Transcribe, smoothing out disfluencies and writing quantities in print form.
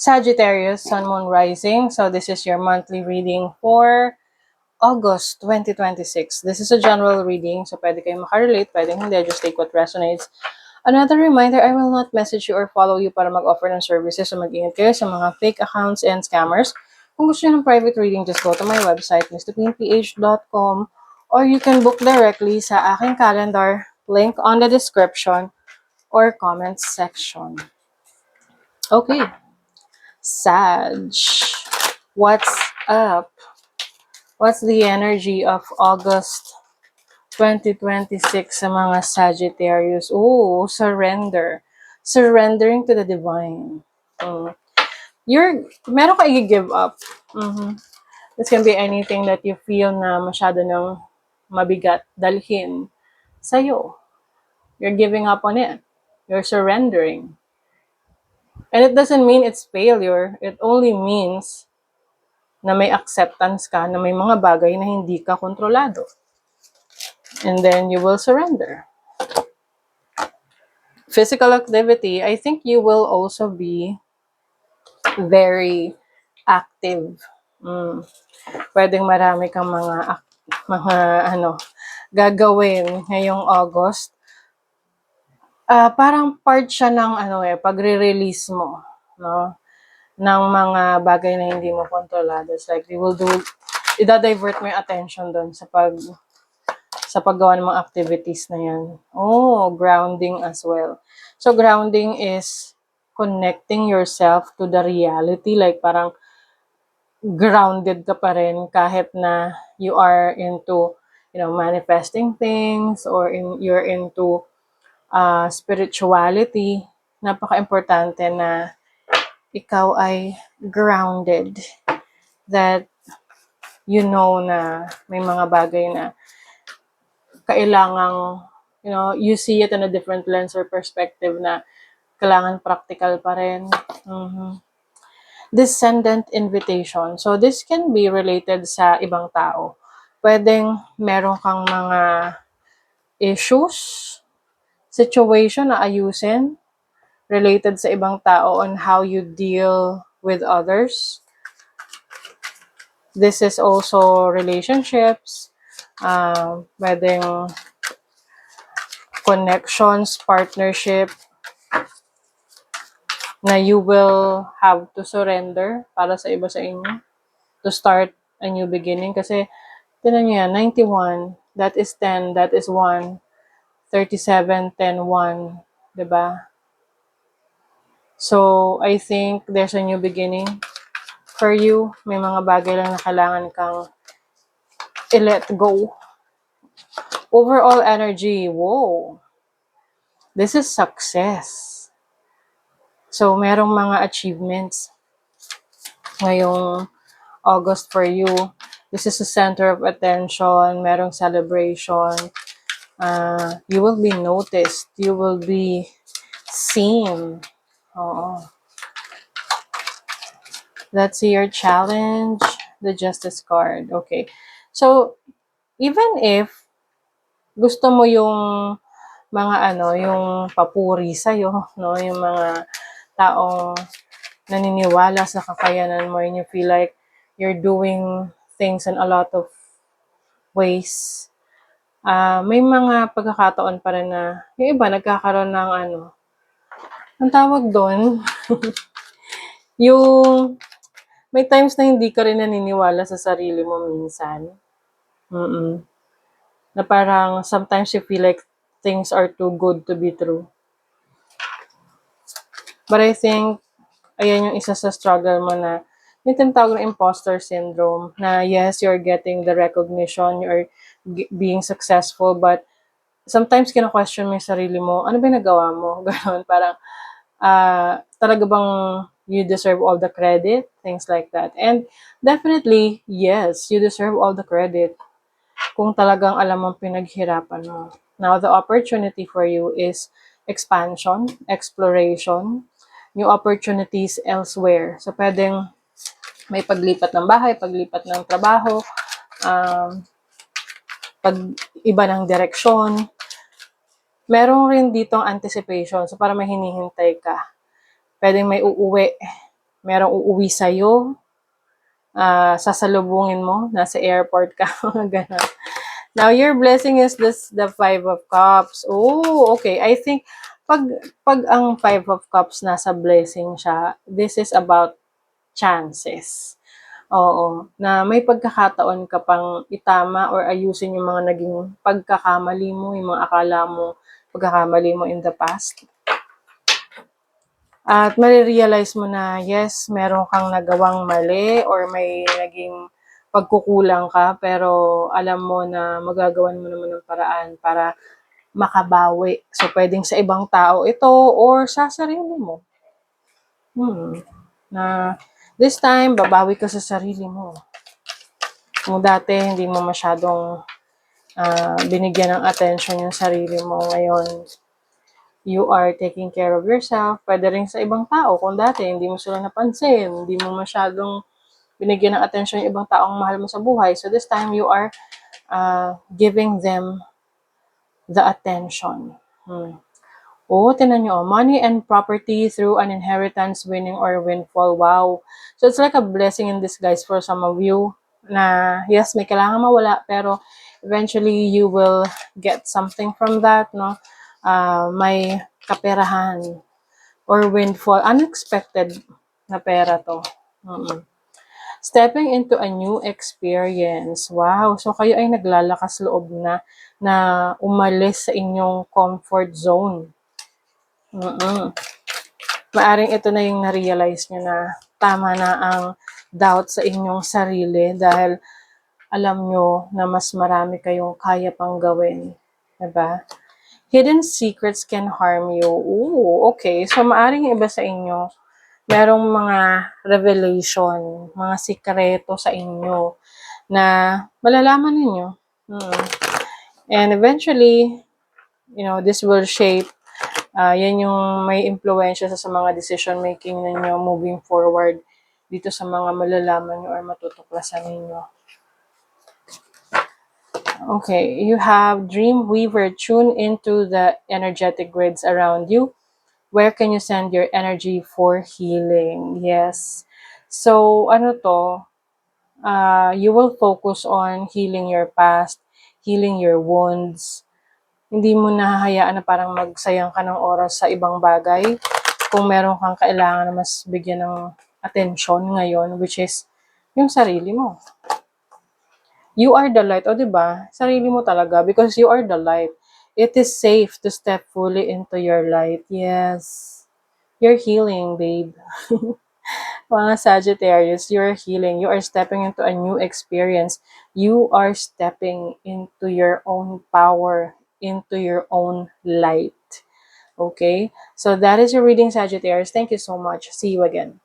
Sagittarius, Sun, Moon, Rising. So this is your monthly reading for August 2026. This is a general reading, so pwede kayong makarelate, pwede hindi, just take what resonates. Another reminder, I will not message you or follow you para mag-offer ng services, so mag-ingat kayo sa mga fake accounts and scammers. Kung gusto nyo ng private reading, just go to my website, mrqueenph.com, or you can book directly sa aking calendar, link on the description or comments section. Okay. Sag, what's up? What's the energy of August 2026 sa mga Sagittarius? Oh, surrender. Surrendering to the divine. Meron ka i-give up. This can be anything that you feel na masyado ng mabigat dalhin sa'yo. You're giving up on it. You're surrendering. And it doesn't mean it's failure. It only means na may acceptance ka na may mga bagay na hindi ka kontrolado. And then you will surrender. Physical activity, I think you will also be very active. Pwedeng marami kang mga gagawin ngayong August. Parang part siya ng pagre-release mo, no? Ng mga bagay na hindi mo kontrolado. It's like i-divert mo yung attention doon sa paggawa ng mga activities na yan. Oh, grounding as well. So, grounding is connecting yourself to the reality. Like, parang grounded ka pa rin kahit na you are into, manifesting things or you're into spirituality. Napaka-importante na ikaw ay grounded. That you know na may mga bagay na kailangang, you see it in a different lens or perspective na kailangan practical pa rin. Descendant invitation. So, this can be related sa ibang tao. Pwedeng meron kang mga issues, situation na ayusin related sa ibang tao on how you deal with others. This is also relationships, pwedeng connections, partnership, na you will have to surrender para sa iba sa inyo to start a new beginning. Kasi, tinan nyo yan, 91, that is 10, that is 1, 37, 10, 1, diba? So, I think there's a new beginning for you. May mga bagay lang na kailangan kang i-let go. Overall energy, whoa. This is success. So, merong mga achievements ngayong August for you. This is a center of attention. Merong celebration. You will be noticed. You will be seen. Oo. Let's see your challenge. The Justice card. Okay. So, even if gusto mo yung mga yung papuri sa'yo, no? Yung mga taong naniniwala sa kakayanan mo and you feel like you're doing things in a lot of ways. May mga pagkakataon pa rin na yung iba nagkakaroon ng ang tawag doon, yung may times na hindi ka rin naniniwala sa sarili mo minsan. Na parang sometimes you feel like things are too good to be true. But I think, ayan yung isa sa struggle mo na yung tinatawag na imposter syndrome, na yes, you're getting the recognition, you're being successful, but sometimes kina-question mo yung sarili mo, ano ba yung nagawa mo? Ganon, parang, talaga bang you deserve all the credit? Things like that. And definitely, yes, you deserve all the credit kung talagang alam mong pinaghirapan mo. Now, the opportunity for you is expansion, exploration, new opportunities elsewhere. So, pwedeng may paglipat ng bahay, paglipat ng trabaho, pag-iba ng direksyon. Meron rin ditong anticipation. So, para may hinihintay ka. Pwedeng may uuwi merong uuwi sa'yo, sasalubungin mo, nasa airport ka, gano'n. Now, your blessing is this, the Five of Cups. Oh, okay. I think, pag, pag ang Five of Cups nasa blessing siya, this is about chances. Oo, na may pagkakataon ka pang itama or ayusin yung mga naging pagkakamali mo, yung mga akala mo, pagkakamali mo in the past. At marirealize mo na, yes, meron kang nagawang mali or may naging pagkukulang ka, pero alam mo na magagawan mo naman ng paraan para makabawi. So, pwedeng sa ibang tao ito or sa sarili mo. Na this time, babawi ka sa sarili mo. Kung dati, hindi mo masyadong binigyan ng attention yung sarili mo, ngayon, you are taking care of yourself. Pwede rin sa ibang tao. Kung dati, hindi mo sila napansin, hindi mo masyadong binigyan ng attention yung ibang taong mahal mo sa buhay. So this time, you are giving them the attention. Oh, tinan nyo, money and property through an inheritance, winning or windfall. Wow. So it's like a blessing in disguise for some of you na, yes, may kailangan mawala, pero eventually you will get something from that, no? May kaperahan or windfall. Unexpected na pera to. Stepping into a new experience. Wow. So, kayo ay naglalakas loob na umalis sa inyong comfort zone. Maaring ito na yung na-realize nyo na tama na ang doubt sa inyong sarili dahil alam nyo na mas marami kayong kaya pang gawin. Diba? Hidden secrets can harm you. Ooh, okay. So, maaring iba sa inyo, merong mga revelation, mga sikreto sa inyo na malalaman ninyo. And eventually, this will shape, yan yung may impluensya sa mga decision making ninyo moving forward dito sa mga malalaman nyo or matutuklasan ninyo. Okay, you have Dreamweaver. Tune into the energetic grids around you. Where can you send your energy for healing? Yes. So, ano to? You will focus on healing your past, healing your wounds. Hindi mo nahahayaan na parang magsayang ka ng oras sa ibang bagay. Kung meron kang kailangan na mas bigyan ng atensyon ngayon, which is yung sarili mo. You are the light. O, diba? Sarili mo talaga because you are the light. It is safe to step fully into your light. Yes. You're healing, babe. Mga Sagittarius, you're healing. You are stepping into a new experience. You are stepping into your own power, into your own light. Okay? So that is your reading, Sagittarius. Thank you so much. See you again.